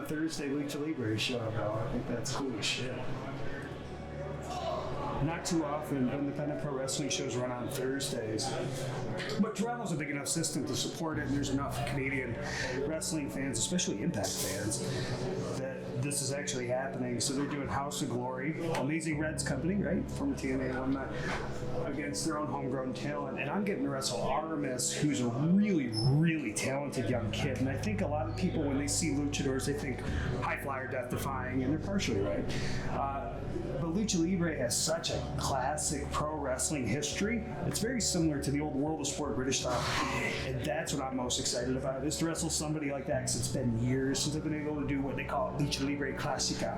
Thursday Lucha Libre show, though. I think that's cool as shit. Not too often independent pro wrestling shows run on Thursdays. But Toronto's a big enough system to support it, and there's enough Canadian wrestling fans, especially Impact fans, that this is actually happening. So they're doing House of Glory, Amazing Reds company, right? From TNA alumni, against their own homegrown talent. And I'm getting to wrestle Artemis, who's a really, really talented young kid. And I think a lot of people, when they see luchadors, they think high flyer, death defying, and they're partially right. But Lucha Libre has such a classic pro wrestling history. It's very similar to the old World of Sport British style. And that's what I'm most excited about, is to wrestle somebody like that, because it's been years since I've been able to do what they call Lucha Libre Classica.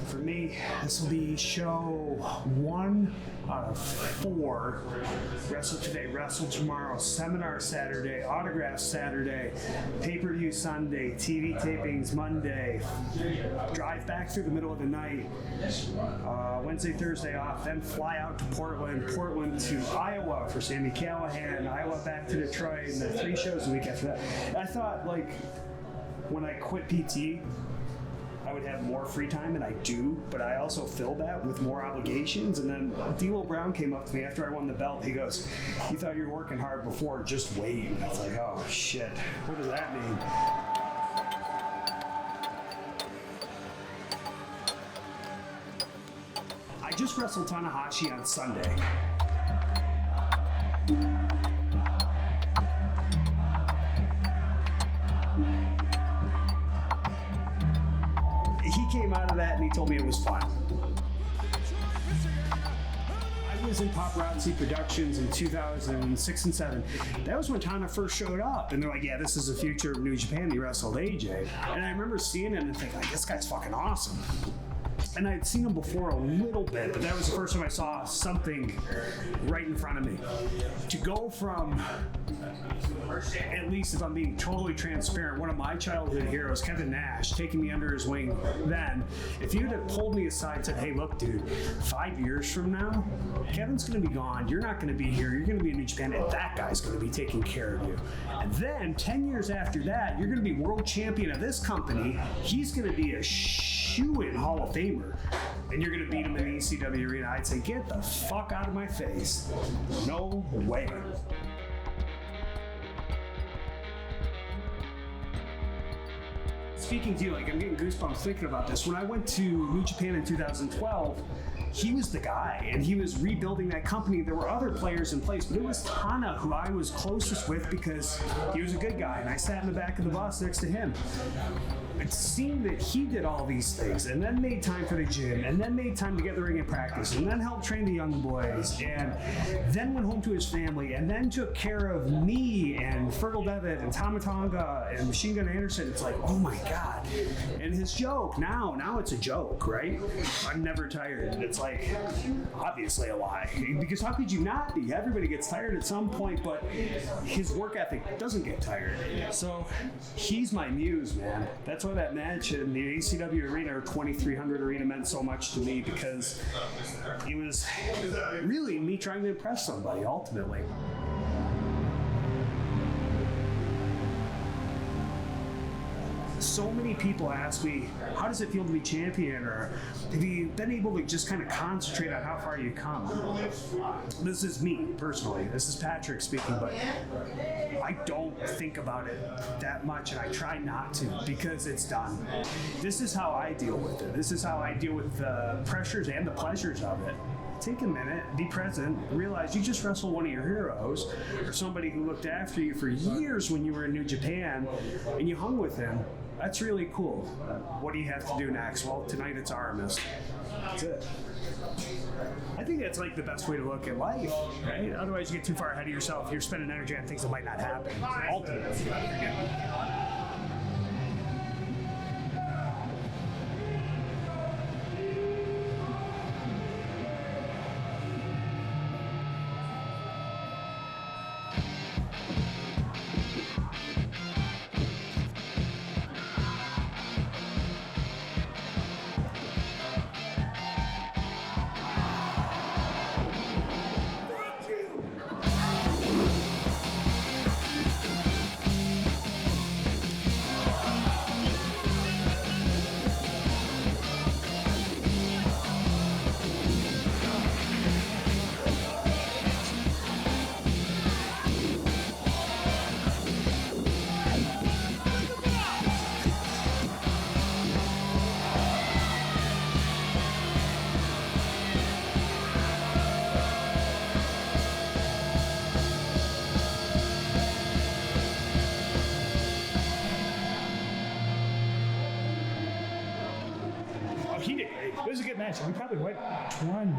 For me, this will be show 1 out of 4. Wrestle today, wrestle tomorrow, seminar Saturday, autograph Saturday, pay-per-view Sunday, TV tapings Monday, drive back through the middle of the night, Wednesday, Thursday off, then fly out to Portland to Iowa for Sammy Callahan, Iowa back to Detroit, and then 3 shows a week after that. I thought, like, when I quit PT, I would have more free time, and I do, but I also fill that with more obligations. And then D'Lo Brown came up to me after I won the belt. He goes, "You thought you were working hard before, just wait." And I was like, oh shit, what does that mean? I just wrestled Tanahashi on Sunday. He came out of that and he told me it was fun. I was in Paparazzi Productions in 2006 and 7. That was when Tana first showed up, and they're like, "Yeah, this is the future of New Japan." He wrestled AJ, and I remember seeing it and thinking, like, this guy's fucking awesome. And I'd seen him before a little bit, but that was the first time I saw something right in front of me. To go from, at least if I'm being totally transparent, one of my childhood heroes, Kevin Nash, taking me under his wing then, if you'd have pulled me aside and said, "Hey, look, dude, 5 years from now, Kevin's going to be gone, you're not going to be here, you're going to be in New Japan, and that guy's going to be taking care of you. And then 10 years after that, you're going to be world champion of this company, he's going to be a shoo-in Hall of Famer, and you're going to beat him in the ECW arena," I'd say, "Get the fuck out of my face. No way." Speaking to you, like, I'm getting goosebumps thinking about this. When I went to New Japan in 2012, he was the guy, and he was rebuilding that company. There were other players in place, but it was Tana who I was closest with because he was a good guy, and I sat in the back of the bus next to him. It seemed that he did all these things, and then made time for the gym, and then made time to get the ring and practice, and then helped train the young boys, and then went home to his family, and then took care of me and Fergal Devitt and Tama Tonga and Machine Gun Anderson. It's like, oh my God. And his joke, now it's a joke, right? "I'm never tired." It's like, obviously a lie, because how could you not be? Everybody gets tired at some point, but his work ethic doesn't get tired. So he's my muse, man. That's why that match in the ACW arena, or 2300 arena, meant so much to me, because it was really me trying to impress somebody ultimately. So many people ask me, how does it feel to be champion, or have you been able to just kind of concentrate on how far you've come? This is me, personally. This is Patrick speaking, but I don't think about it that much, and I try not to, because it's done. This is how I deal with it. This is how I deal with the pressures and the pleasures of it. Take a minute, be present, realize you just wrestled one of your heroes, or somebody who looked after you for years when you were in New Japan, and you hung with him. That's really cool. What do you have to do next? Well, tonight it's Artemis. That's it. I think that's like the best way to look at life, right? Otherwise you get too far ahead of yourself. You're spending energy on things that might not happen. Ultimately. It was a good match. We probably went 20.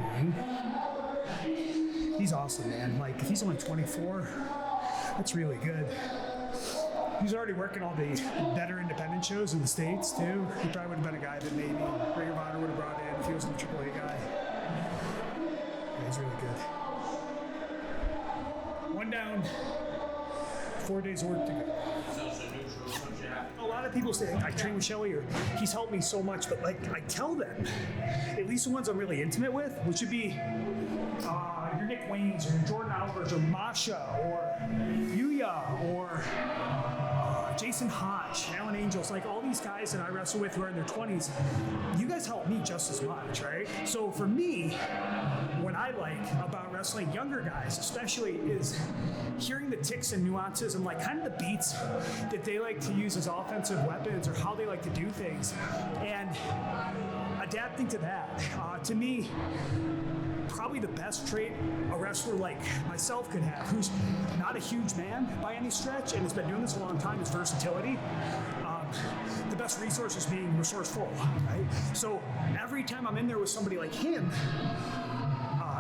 He's awesome, man. Like, if he's only 24, that's really good. He's already working all the better independent shows in the States, too. He probably would have been a guy that maybe Ring of Honor would have brought in if he was a AAA guy. Yeah, he's really good. One down, 4 days of work to go. A lot of people say I train with Shelley or he's helped me so much, but like I tell them, at least the ones I'm really intimate with, which would be your Nick Waynes or your Jordan Alvarez or Masha or Yuya or Jason Hodge, Alan Angels, like all these guys that I wrestle with who are in their 20s, you guys help me just as much, right? So for me, what I like about wrestling younger guys especially is hearing the ticks and nuances and like kind of the beats that they like to use as offensive weapons or how they like to do things and adapting to that. To me, probably the best trait a wrestler like myself could have, who's not a huge man by any stretch and has been doing this a long time, is versatility. The best resource is being resourceful, right? So every time I'm in there with somebody like him,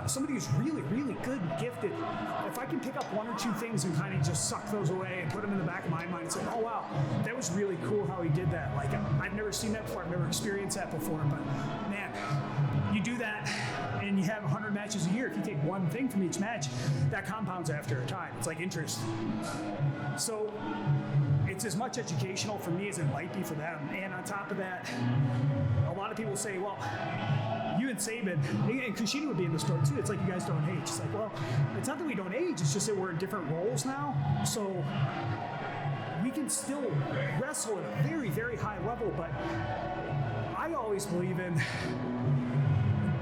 somebody who's really, really good and gifted, if I can pick up one or two things and kind of just suck those away and put them in the back of my mind and say, oh wow, that was really cool how he did that. Like, I've never seen that before, I've never experienced that before, but man, you do that and you have 100 matches a year. If you take one thing from each match, that compounds after a time. It's like interest. So it's as much educational for me as it might be for them. And on top of that, a lot of people say, well, you and Saban, and Kushida would be in the story too. It's like you guys don't age. It's like, well, it's not that we don't age. It's just that we're in different roles now. So we can still wrestle at a very, very high level. But I always believe in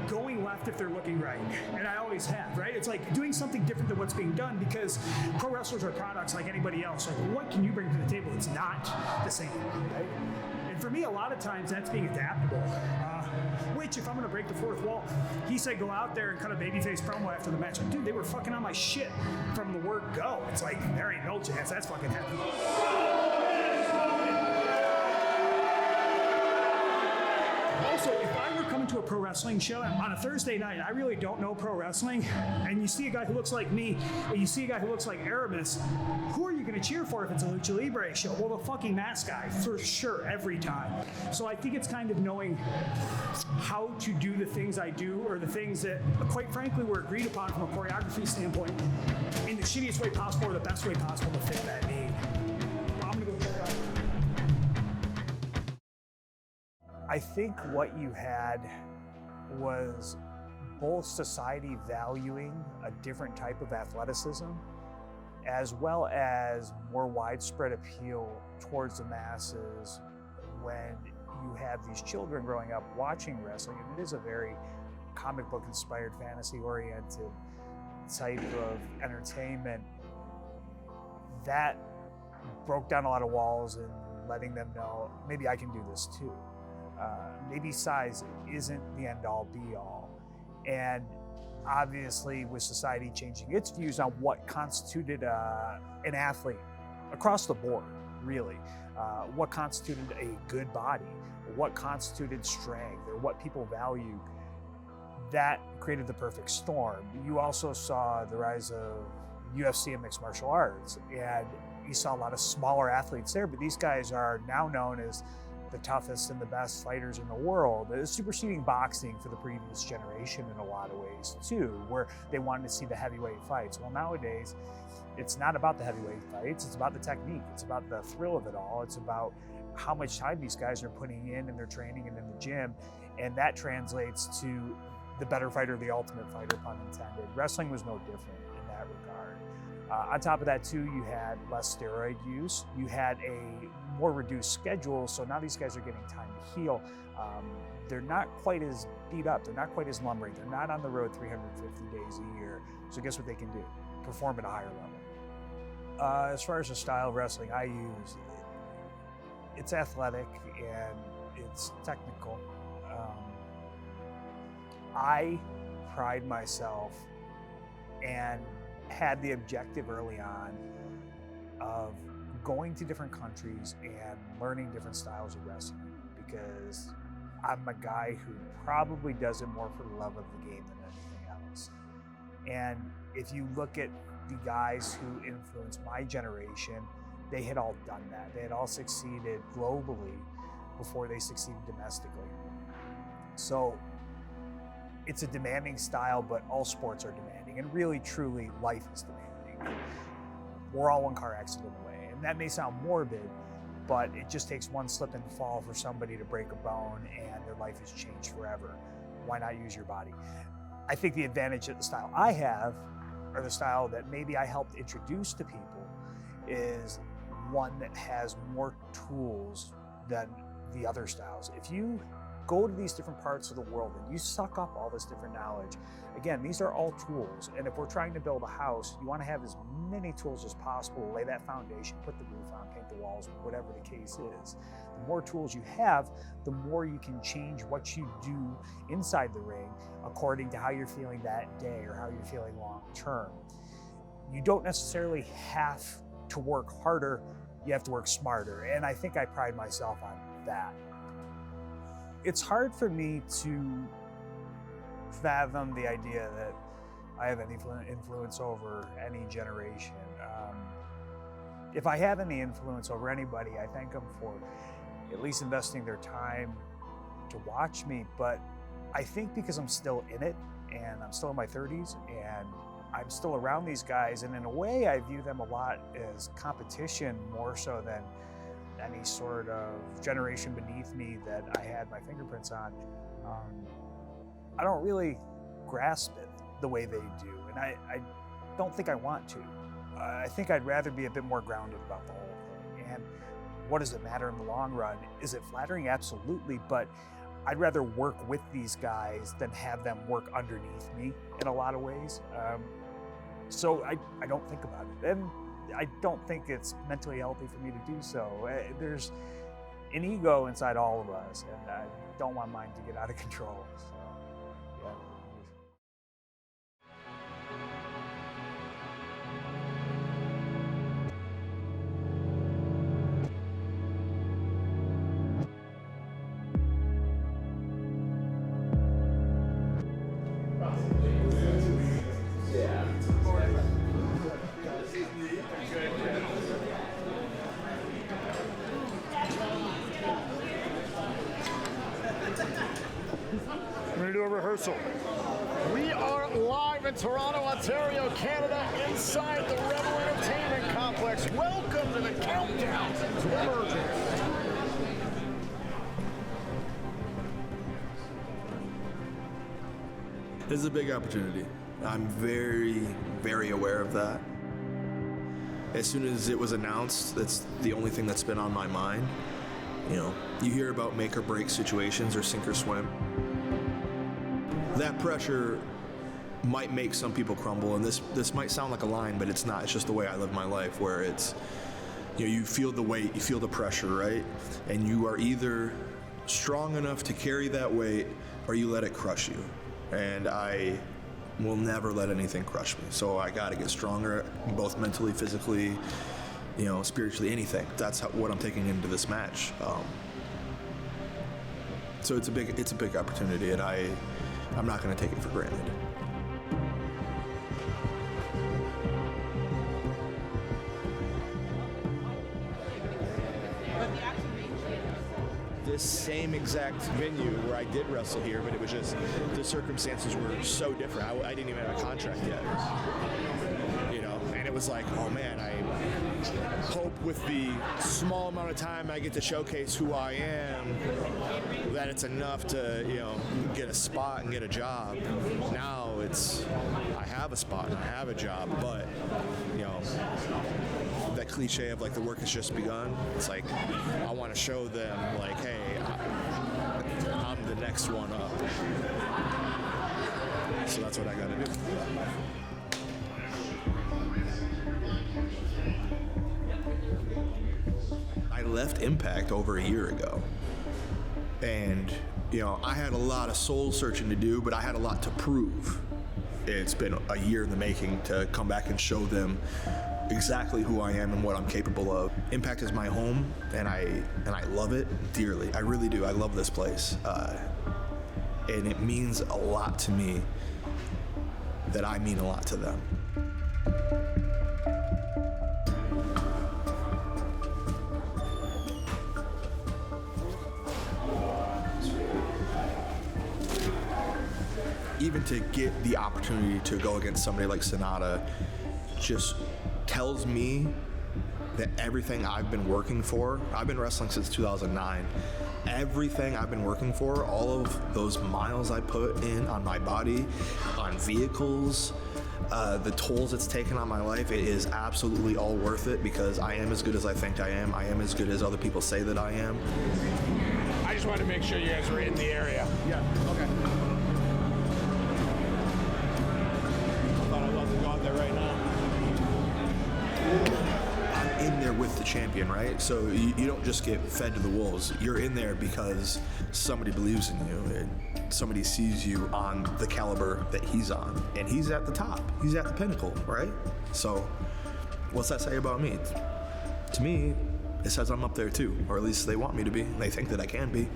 going left if they're looking right. And I always have, right? It's like doing something different than what's being done because pro wrestlers are products like anybody else. Like, what can you bring to the table? It's not the same, right? And for me, a lot of times that's being adaptable. Which, if I'm going to break the fourth wall, he said go out there and cut a babyface promo after the match. Like, dude, they were fucking on my shit from the word go. It's like, there ain't no chance that's fucking happening. Also, if I were coming to a pro wrestling show on a Thursday night, I really don't know pro wrestling, and you see a guy who looks like me, or you see a guy who looks like Aramis, who are you going to cheer for if it's a Lucha Libre show? Well, the fucking mask guy, for sure, every time. So I think it's kind of knowing how to do the things I do, or the things that, quite frankly, were agreed upon from a choreography standpoint in the shittiest way possible or the best way possible to fit that need. I'm going to go check out. I think what you had was both society valuing a different type of athleticism as well as more widespread appeal towards the masses when you have these children growing up watching wrestling. And it is a very comic book inspired, fantasy oriented type of entertainment that broke down a lot of walls and letting them know, maybe I can do this too. Maybe size isn't the end-all be-all. And obviously with society changing its views on what constituted an athlete across the board, really, what constituted a good body, what constituted strength, or what people valued, that created the perfect storm. You also saw the rise of UFC and mixed martial arts, and you saw a lot of smaller athletes there, but these guys are now known as the toughest and the best fighters in the world, superseding boxing for the previous generation in a lot of ways too, where they wanted to see the heavyweight fights. Well, nowadays, it's not about the heavyweight fights, it's about the technique, it's about the thrill of it all, it's about how much time these guys are putting in their training and in the gym, and that translates to the better fighter, the ultimate fighter, pun intended. Wrestling was no different in that regard. On top of that too, you had less steroid use, you had a more reduced schedule, so now these guys are getting time to heal. They're not quite as beat up, they're not quite as lumbering, they're not on the road 350 days a year, so guess what they can do? Perform at a higher level. As far as the style of wrestling I use, it's athletic and it's technical. I pride myself and had the objective early on of going to different countries and learning different styles of wrestling, because I'm a guy who probably does it more for the love of the game than anything else. And if you look at the guys who influenced my generation, they had all done that. They had all succeeded globally before they succeeded domestically. So it's a demanding style, but all sports are demanding, and really, truly, life is demanding. We're all one car accident away, and that may sound morbid, but it just takes one slip and fall for somebody to break a bone and their life is changed forever. Why not use your body? I think the advantage of the style I have, or the style that maybe I helped introduce to people, is one that has more tools than the other styles. If you go to these different parts of the world and you suck up all this different knowledge, again, these are all tools. And if we're trying to build a house, you want to have as many tools as possible, lay that foundation, put the roof on, paint the walls, whatever the case is. The more tools you have, the more you can change what you do inside the ring according to how you're feeling that day or how you're feeling long term. You don't necessarily have to work harder, you have to work smarter. And I think I pride myself on that. It's hard for me to fathom the idea that I have any influence over any generation. If I have any influence over anybody, I thank them for at least investing their time to watch me. But I think because I'm still in it and I'm still in my 30s and I'm still around these guys, and in a way I view them a lot as competition more so than any sort of generation beneath me that I had my fingerprints on. I don't really grasp it the way they do, and I don't think I want to. I think I'd rather be a bit more grounded about the whole thing. And what does it matter in the long run? Is it flattering? Absolutely, but I'd rather work with these guys than have them work underneath me in a lot of ways. So I don't think about it. And I don't think it's mentally healthy for me to do so. There's an ego inside all of us, and I don't want mine to get out of control. So, yeah. We're going to do a rehearsal. We are live in Toronto, Ontario, Canada, inside the Rebel Entertainment Complex. Welcome to the countdown to Emergence. This is a big opportunity. I'm very, very aware of that. As soon as it was announced, that's the only thing that's been on my mind. You know, you hear about make or break situations or sink or swim. That pressure might make some people crumble, and this might sound like a line, but it's not. It's just the way I live my life, where it's, you know, you feel the weight, you feel the pressure, right? And you are either strong enough to carry that weight or you let it crush you. And I will never let anything crush me. So I got to get stronger, both mentally, physically, you know, spiritually, anything. That's what I'm taking into this match. So it's a big opportunity, and I'm not going to take it for granted. This same exact venue where I did wrestle here, but it was just the circumstances were so different. I didn't even have a contract yet, you know, and it was like, oh man, I hope with the small amount of time I get to showcase who I am, that it's enough to, you know, get a spot and get a job. Now it's, I have a spot and I have a job, but, you know, that cliche of like the work has just begun. It's like, I want to show them like, hey, I'm the next one up. So that's what I got to do. I left Impact over a year ago, and you know, I had a lot of soul searching to do, but I had a lot to prove. It's been a year in the making to come back and show them exactly who I am and what I'm capable of. Impact is my home, and I love it dearly. I really do. I love this place, and it means a lot to me that I mean a lot to them. Even to get the opportunity to go against somebody like Sonata just tells me that everything I've been working for, I've been wrestling since 2009, everything I've been working for, all of those miles I put in on my body, on vehicles, the tolls it's taken on my life, it is absolutely all worth it because I am as good as I think I am as good as other people say that I am. I just wanted to make sure you guys were in the area. Yeah, okay. Thought I wasn't going there right now. I'm in there with the champion, right? So you don't just get fed to the wolves. You're in there because somebody believes in you and somebody sees you on the caliber that he's on. And he's at the top. He's at the pinnacle, right? So what's that say about me? To me, it says I'm up there too, or at least they want me to be. They think that I can be.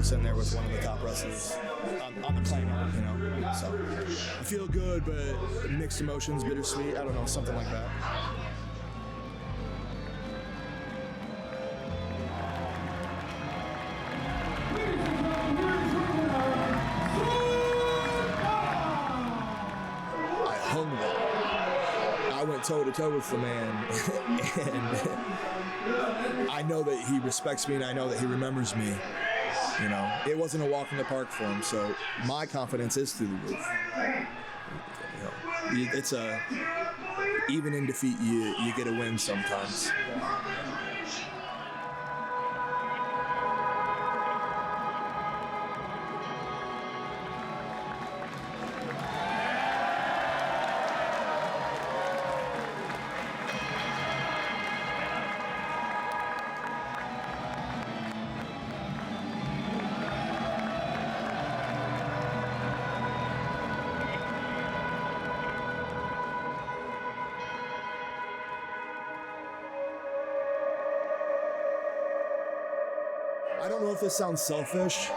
In there with one of the top wrestlers on the claimant, you know. So I feel good, but mixed emotions, bittersweet. I don't know, something like that. I hung one. I went toe to toe with the man, and I know that he respects me, and I know that he remembers me. You know, it wasn't a walk in the park for him, so my confidence is through the roof. You know, it's even in defeat, you get a win sometimes. I don't know if this sounds selfish,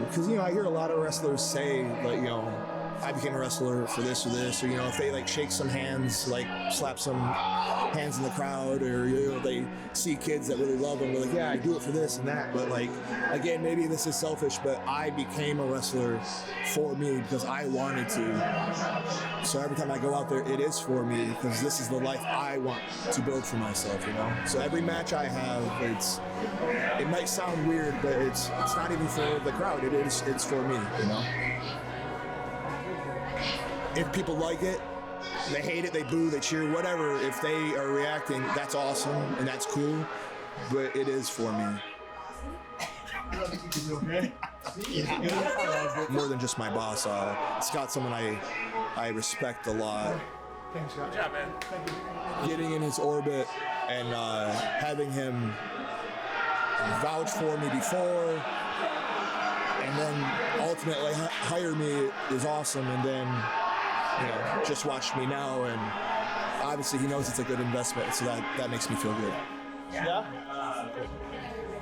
because, you know, I hear a lot of wrestlers say, like, you know, I became a wrestler for this or this, or, you know, if they, like, shake some hands, like, slap some hands in the crowd, or, you know, they see kids that really love them, they're like, yeah, I do it for this and that, but, like, again, maybe this is selfish, but I became a wrestler for me because I wanted to. So every time I go out there, it is for me because this is the life I want to build for myself, you know? So every match I have, it might sound weird, but it's not even for the crowd, it's for me, you know? If people like it, they hate it, they boo, they cheer, whatever, if they are reacting, that's awesome and that's cool, but it is for me. More than just my boss. Scott's someone I respect a lot. Thanks, Scott. Good job, man. Thank you. Getting in his orbit and having him vouch for me before and then ultimately hire me is awesome, and then, you know, just watch me now, and obviously he knows it's a good investment, so that makes me feel good. Yeah?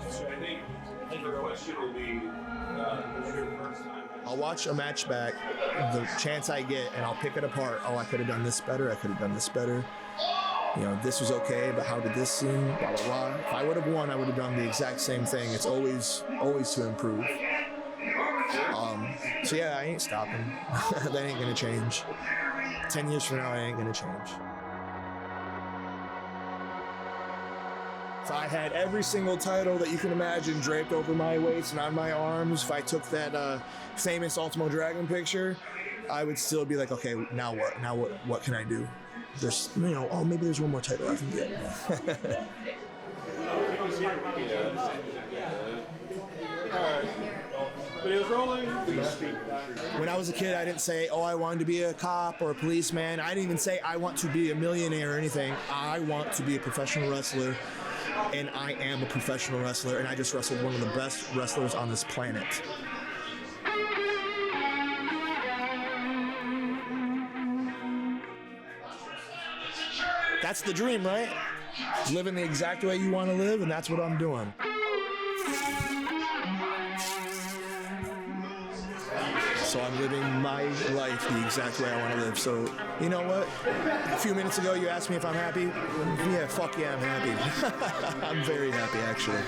So I think the question will be, your first time. I'll watch a match back, the chance I get, and I'll pick it apart. Oh, I could have done this better. I could have done this better. You know, this was okay, but how did this seem? Blah, blah, blah. If I would have won, I would have done the exact same thing. It's always to improve. So yeah, I ain't stopping. That ain't gonna change. 10 years from now, I ain't gonna change. If I had every single title that you can imagine draped over my waist and on my arms, if I took that famous Ultimo Dragon picture, I would still be like, okay, now what? Now what can I do? There's, maybe there's one more title I can get. Video's rolling. When I was a kid, I didn't say, oh, I wanted to be a cop or a policeman. I didn't even say I want to be a millionaire or anything. I want to be a professional wrestler, and I am a professional wrestler, and I just wrestled one of the best wrestlers on this planet. That's the dream, right? Living the exact way you want to live, and that's what I'm doing. So I'm living my life the exact way I want to live. So, you know what? A few minutes ago, you asked me if I'm happy. Yeah, fuck yeah, I'm happy. I'm very happy, actually.